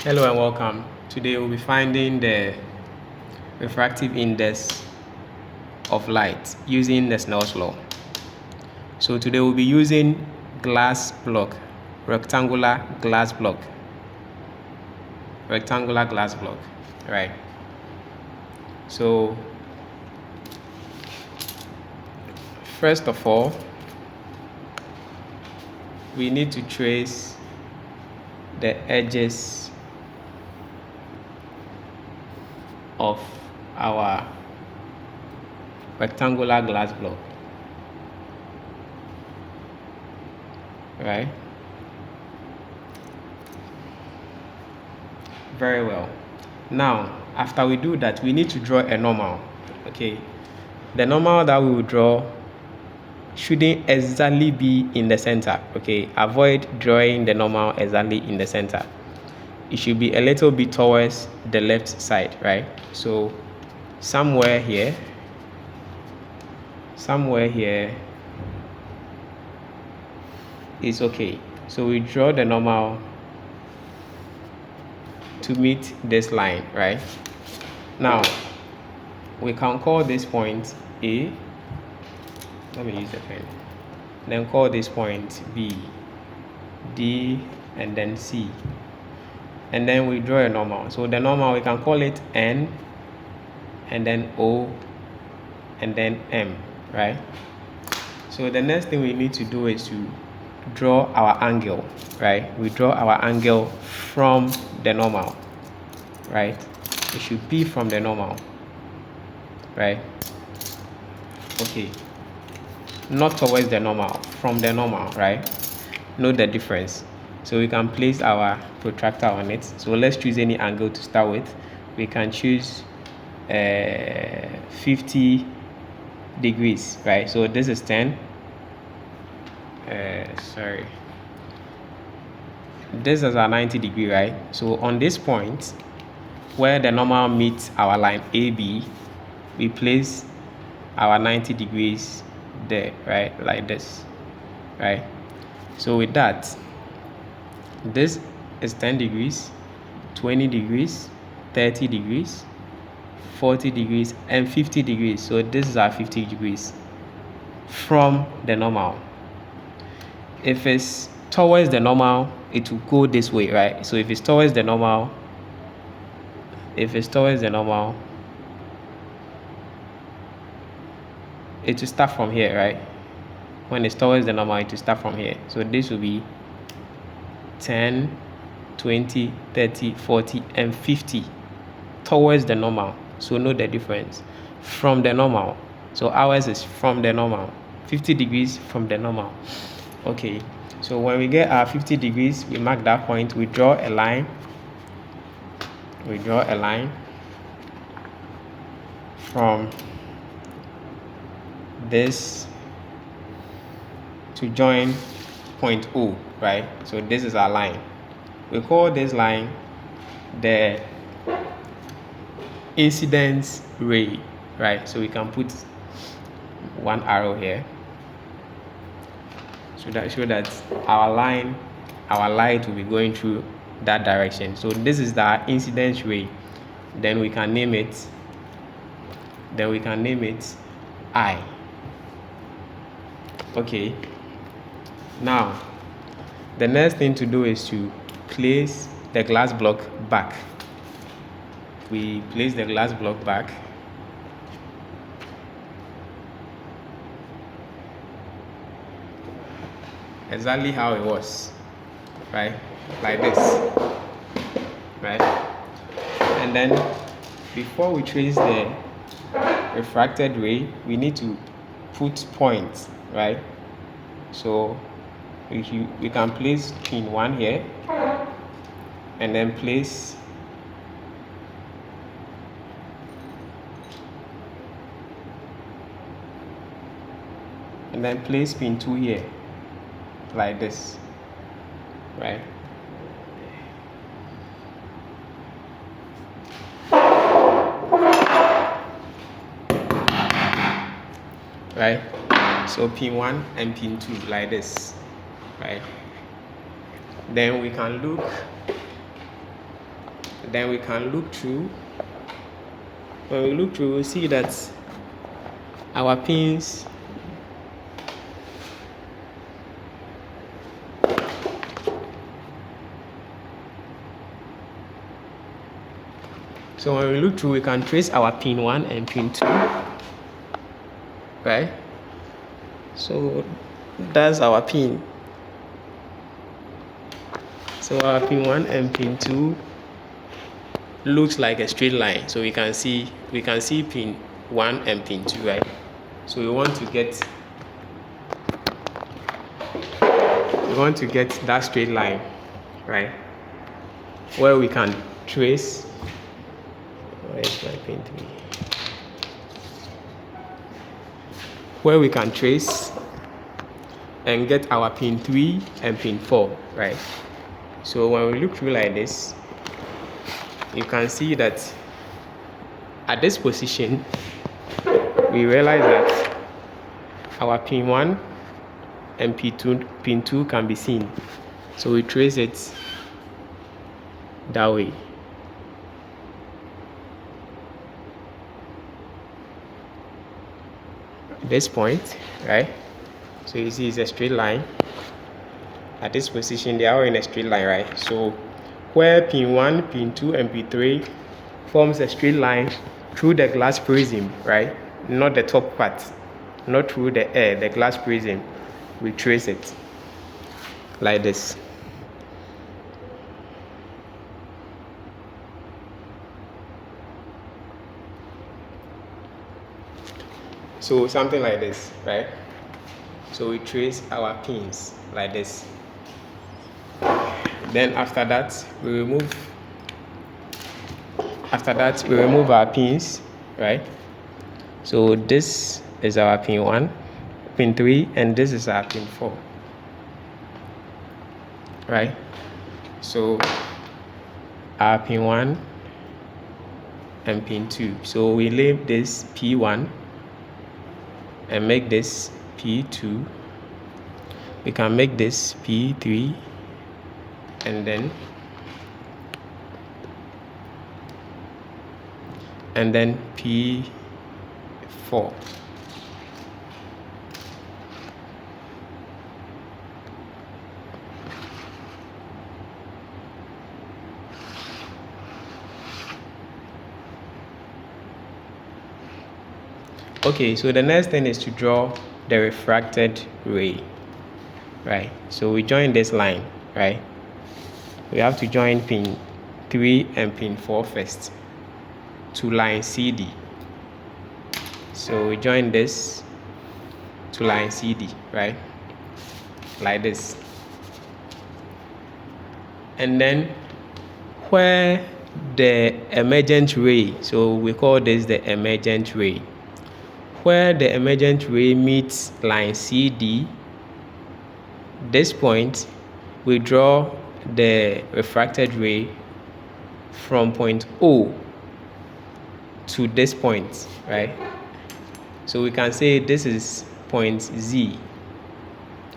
Hello and welcome. Today we'll be finding the refractive index of light using the Snell's law. So today we'll be using glass block, rectangular glass block, right? So first of all, we need to trace the edges of our rectangular glass block, right? Very well. Now, after we do that, we need to draw a normal, okay? The normal that we will draw shouldn't exactly be in the center, okay? Avoid drawing the normal exactly in the center. It should be a little bit towards the left side, right? So somewhere here is okay. So we draw the normal to meet this line, right? Now we can call this point A. Let me use the pen. Then call this point B, D, and then C. And then we draw a normal. So the normal, we can call it N, and then O, and then M, right? So the next thing we need to do is to draw our angle, right? We draw our angle from the normal, right? It should be from the normal, right? Okay. Not towards the normal, from the normal, right? Note the difference. So we can place our protractor on it. So let's choose any angle to start with. We can choose 50 degrees, right? So this is 10. This is our 90 degree, right? So on this point where the normal meets our line AB, we place our 90 degrees there, right? Like this, right? So with that, this is 10 degrees, 20 degrees, 30 degrees, 40 degrees, and 50 degrees. So this is our 50 degrees from the normal. If it's towards the normal, it will go this way, right? So if it's towards the normal, it will start from here, right? When it's towards the normal, it will start from here. So this will be 10, 20, 30, 40, and 50 towards the normal. So know the difference. From the normal. So ours is from the normal. 50 degrees from the normal. Okay. So when we get our 50 degrees, we mark that point. We draw a line. From this to join point O, right? So this is our line. We call this line the incidence ray, right? So we can put one arrow here so that our light will be going through that direction. So this is the incidence ray. Then we can name it I. Okay. Now the next thing to do is to place the glass block back. We place the glass block back. Exactly how it was, right? Like this, right? And then before we trace the refracted ray, we need to put points, right? So we can place pin 1 here, and then place pin 2 here, like this, right? Right? So pin 1 and pin 2, like this, right? Then we can look then we can look through. When we look through, we see that our pins so when we look through, we can trace our pin 1 and pin 2, right? So that's our pin. So our pin 1 and pin 2 looks like a straight line. So we can see pin 1 and pin 2, right? So we want to get that straight line, right? Where we can trace. Where is my pin 3? Where we can trace and get our pin 3 and pin 4, right? So when we look through like this, you can see that at this position, we realize that our pin 1 and pin 2 can be seen. So we trace it that way. This point, right? So you see it's a straight line. At this position, they are in a straight line, right? So where pin 1, pin 2, and pin 3 forms a straight line through the glass prism, right? Not the top part, not through the air, the glass prism. We trace it like this. So something like this, right? So we trace our pins like this. Then after that, we remove our pins, right? So this is our pin 1, pin 3, and this is our pin 4, right? So our pin 1 and pin 2. So we label this P1 and make this P2. We can make this P3 and then P4. Okay, so the next thing is to draw the refracted ray, right? So we join this line, right? We have to join pin 3 and pin 4 first to line CD. So we join this to line CD, right? Like this. And then where the emergent ray, so we call this the emergent ray. Where the emergent ray meets line CD, this point, we draw the refracted ray from point O to this point, right? So we can say this is point Z,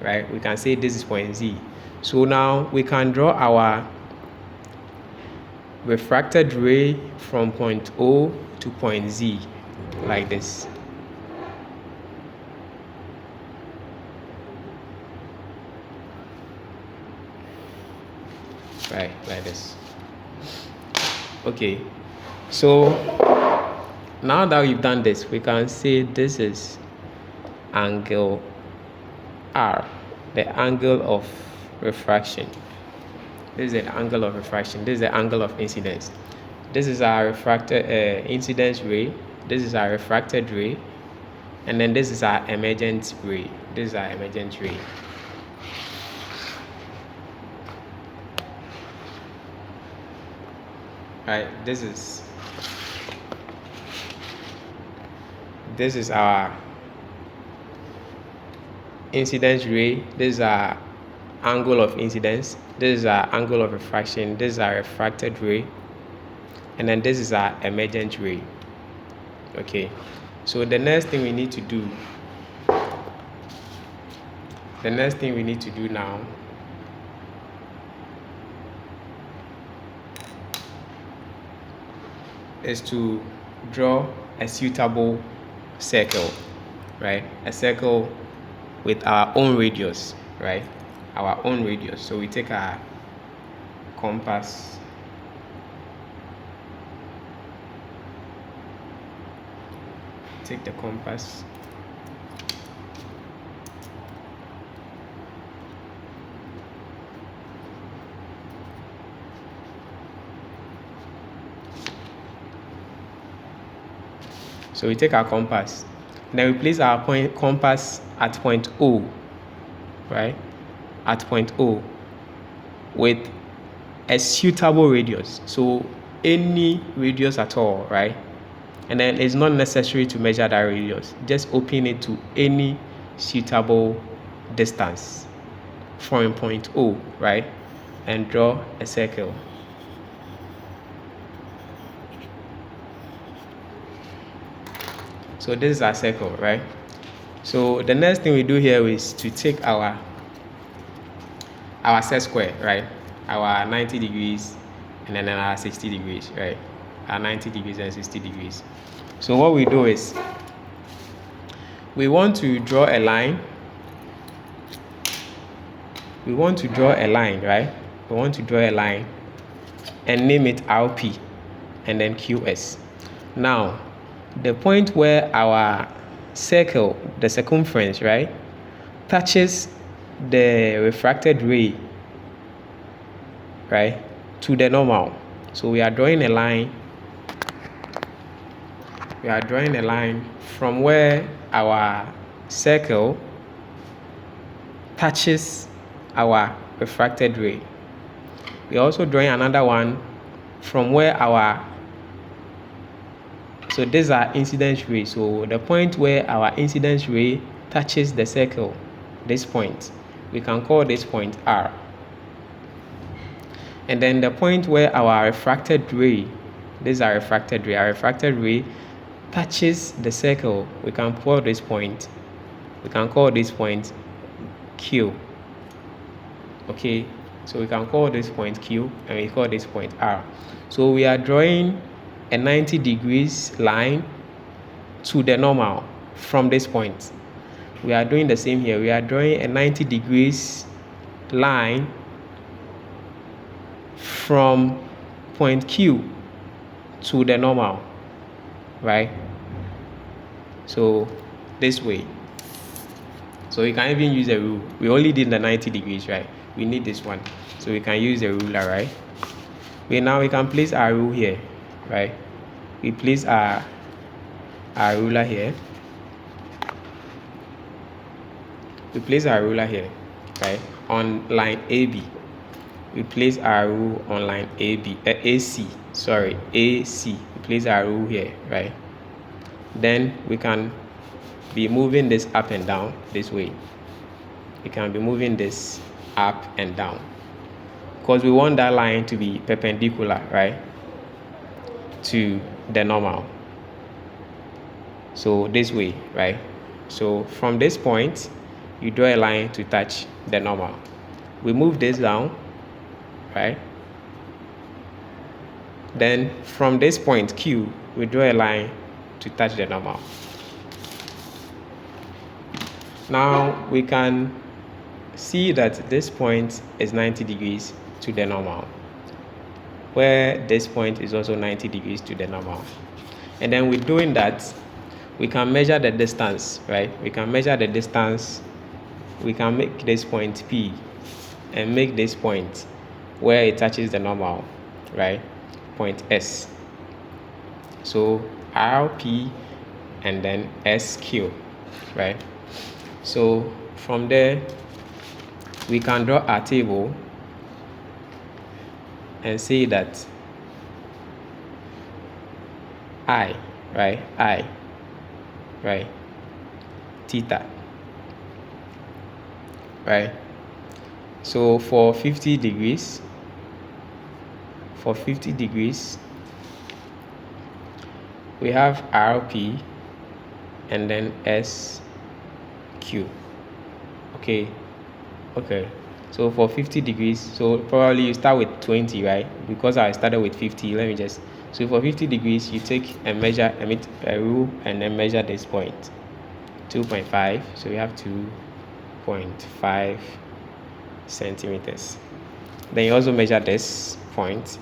right? We can say this is point Z. So now we can draw our refracted ray from point O to point Z like this. Right, like this. Okay, so now that we've done this, we can say this is angle R, the angle of refraction. This is the angle of refraction. This is the angle of incidence. This is our refracted incidence ray. This is our refracted ray, and then this is our emergent ray. This is our emergent ray. Right, this is our incidence ray. This is our angle of incidence. This is our angle of refraction. This is our refracted ray, and then this is our emergent ray. Okay, so the next thing we need to do now is to draw a suitable circle, right? A circle with our own radius, right? Our own radius. So we take our compass, take the compass, so we take our compass, then we place our compass at point O, right? At point O with a suitable radius, so any radius at all, right? And then it's not necessary to measure that radius, just open it to any suitable distance from point O, right? And draw a circle. So this is our circle, right? So the next thing we do here is to take our set square, right? Our 90 degrees and then our 60 degrees, right? Our 90 degrees and 60 degrees. So what we do is we want to draw a line. We want to draw a line, right? We want to draw a line and name it RP and then QS. Now, the point where our circle, the circumference, right, touches the refracted ray, right, to the normal. So we are drawing a line. We are drawing a line from where our circle touches our refracted ray. We are also drawing another one from where our, so these are incidence ray. So the point where our incidence ray touches the circle, this point, we can call this point R. And then the point where our refracted ray, these are refracted ray, our refracted ray touches the circle, we can call this point Q. Okay, so we can call this point Q and we call this point R. So we are drawing a 90 degrees line to the normal from this point. We are doing the same here. We are drawing a 90 degrees line from point Q to the normal, right? So this way. So you can even use a rule. We only did the 90 degrees, right? We need this one, so we can use a ruler, right? Now we can place our rule here, right? We place our ruler here. We place our ruler here, right? On line AB. We place our rule on line AC. AC. We place our rule here, right? Then we can be moving this up and down this way. We can be moving this up and down because we want that line to be perpendicular, right, to the normal. So this way, right? So from this point, you draw a line to touch the normal. We move this down, right? Then from this point Q, we draw a line to touch the normal. Now we can see that this point is 90 degrees to the normal, where this point is also 90 degrees to the normal. And then with doing that, we can measure the distance, right? We can measure the distance. We can make this point P and make this point where it touches the normal, right, point S. So RP and then SQ, right? So from there, we can draw our table and say that I, right, theta, right? So for 50 degrees, we have RP and then SQ. Okay. So for 50 degrees, so probably you start with 20, right? Because I started with 50, let me just, so for 50 degrees, you take a measure, a rule, and then measure this point, 2.5, so we have 2.5 centimeters. Then you also measure this point,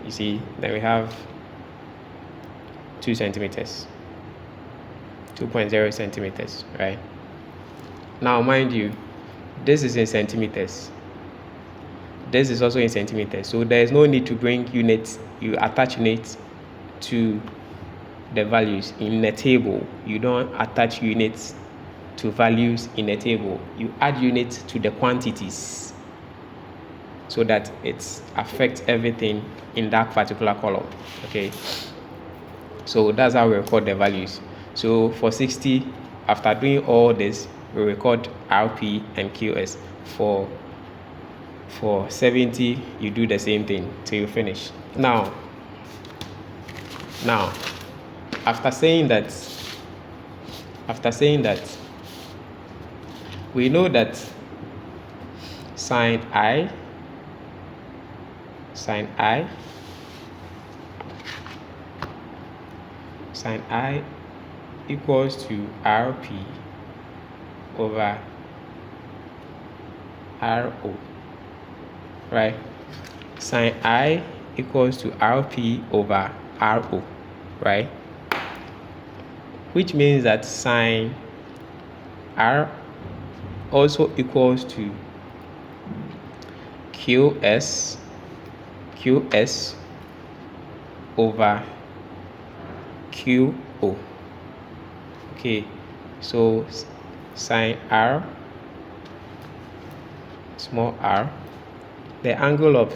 you see, then we have 2 centimeters, 2.0 centimeters, right? Now, mind you, this is in centimeters. This is also in centimeters. So there is no need to bring units. You attach units to the values in a table. You don't attach units to values in a table. You add units to the quantities so that it affects everything in that particular column. Okay. So that's how we record the values. So for 60, after doing all this, we record RP and QS. For 70, you do the same thing till you finish. Now, after saying that, we know that sine I equals to RP over RO, right? Sine I equals to RP over RO, right? Which means that sine R also equals to QS over QO. Okay, so sine R, small r, the angle of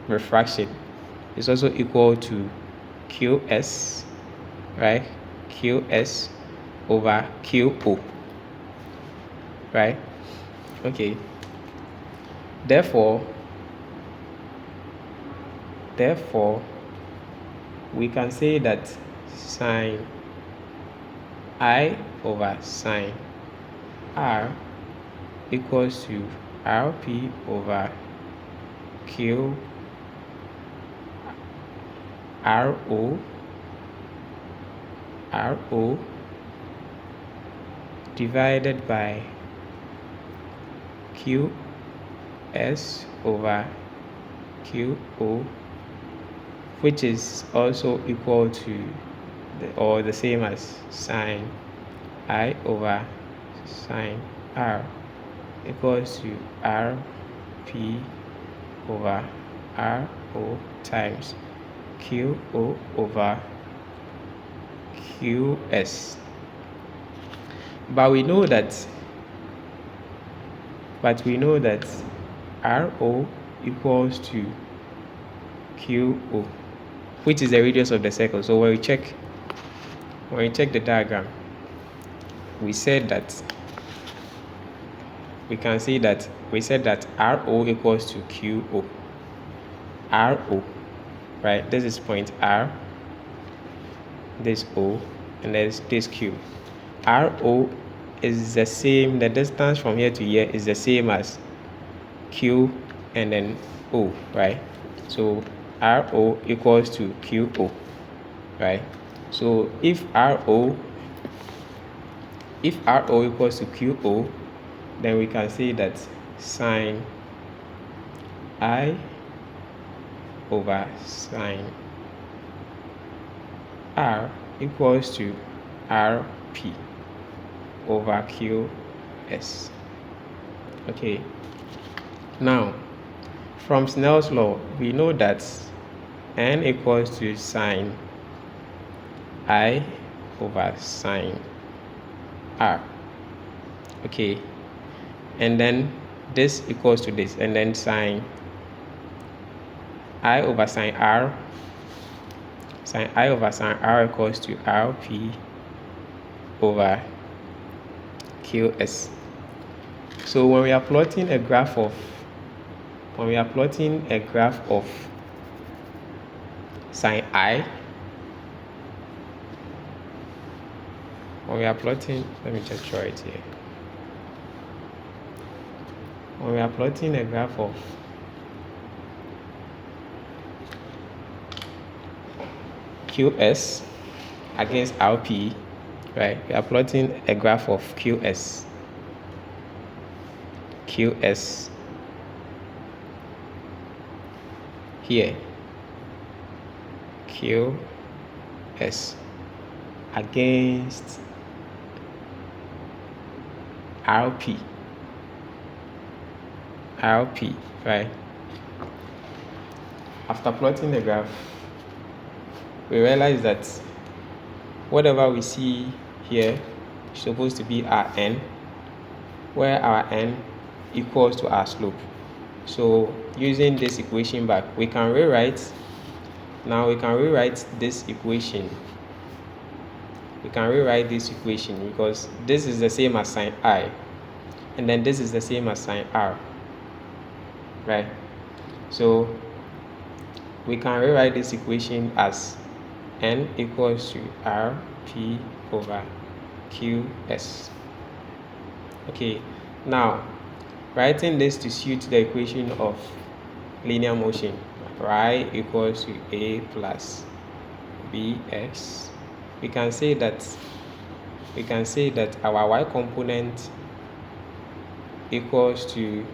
refraction is also equal to QS, right? QS over QO, right? Okay. Therefore, we can say that sine I over sine R equals to RP over Q RO divided by QS over QO, which is also equal to the same as sine I over sine R equals to RP over RO times QO over QS. But we know that RO equals to QO, which is the radius of the circle. So when we check the diagram, we said that RO equals to QO. RO, right? This is point R, this O, and there's this Q. RO is the same, the distance from here to here is the same as Q and then O, right? So RO equals to QO, right? So if RO equals to QO, then we can say that sine I over sine R equals to RP over QS. Okay. Now, from Snell's law, we know that N equals to sine I over sine R. Okay. And then this equals to this, and then sine I over sine R equals to RP over QS. So when we are plotting a graph of sine I, let me just draw it here. when we are plotting a graph of QS against RP, right? We are plotting a graph of QS here, QS against RP, right? After plotting the graph, we realize that whatever we see here is supposed to be our n, where our n equals to our slope. So using this equation back, we can rewrite this equation. We can rewrite this equation because this is the same as sine I, and then this is the same as sine R, right? So we can rewrite this equation as n equals to RP over QS. Okay, now writing this to suit the equation of linear motion, y equals to a plus bx, we can say that our y component equals to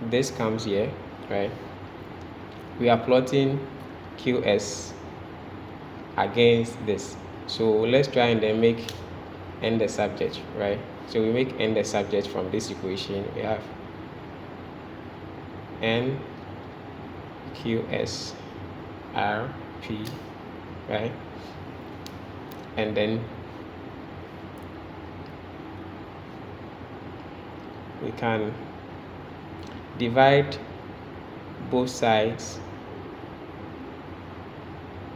this comes here, right? We are plotting QS against this, so let's try and then make n the subject, right? So we make n the subject from this equation. We have n QS RP, right? And then we can divide both sides.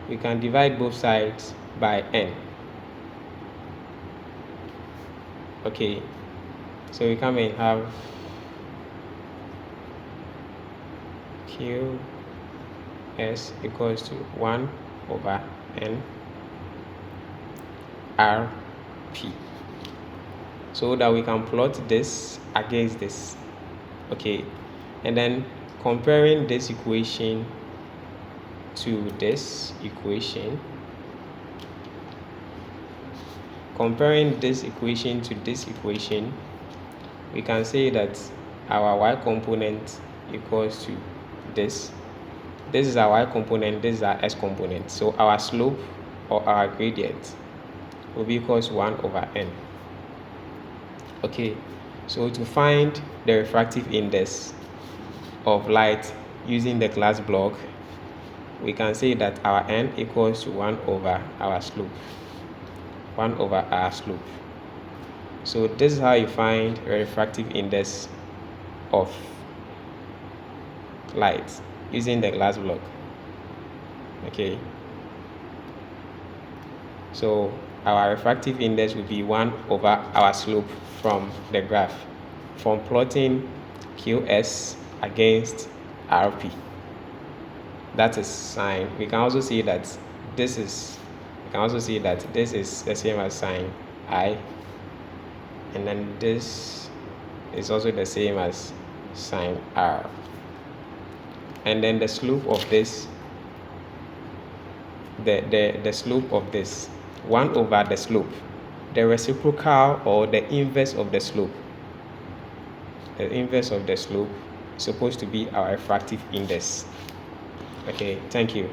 We can divide both sides by n. Okay, so we come and have QS equals to 1 over n RP, so that we can plot this against this. Okay, and then comparing this equation to this equation, we can say that our y component equals to this. This is our y component, this is our x component. So our slope or our gradient will be equals to 1 over n. Okay, so to find the refractive index of light using the glass block, we can say that our n equals to 1 over our slope. So this is how you find a refractive index of light using the glass block. Okay, so our refractive index will be 1 over our slope from the graph, from plotting QS against RP. That is sine. We can also see that this is the same as sine I, and then this is also the same as sine R. And then the slope of this, the slope of this, 1 over the slope, the reciprocal or the inverse of the slope. The inverse of the slope is supposed to be our refractive index. Okay, thank you.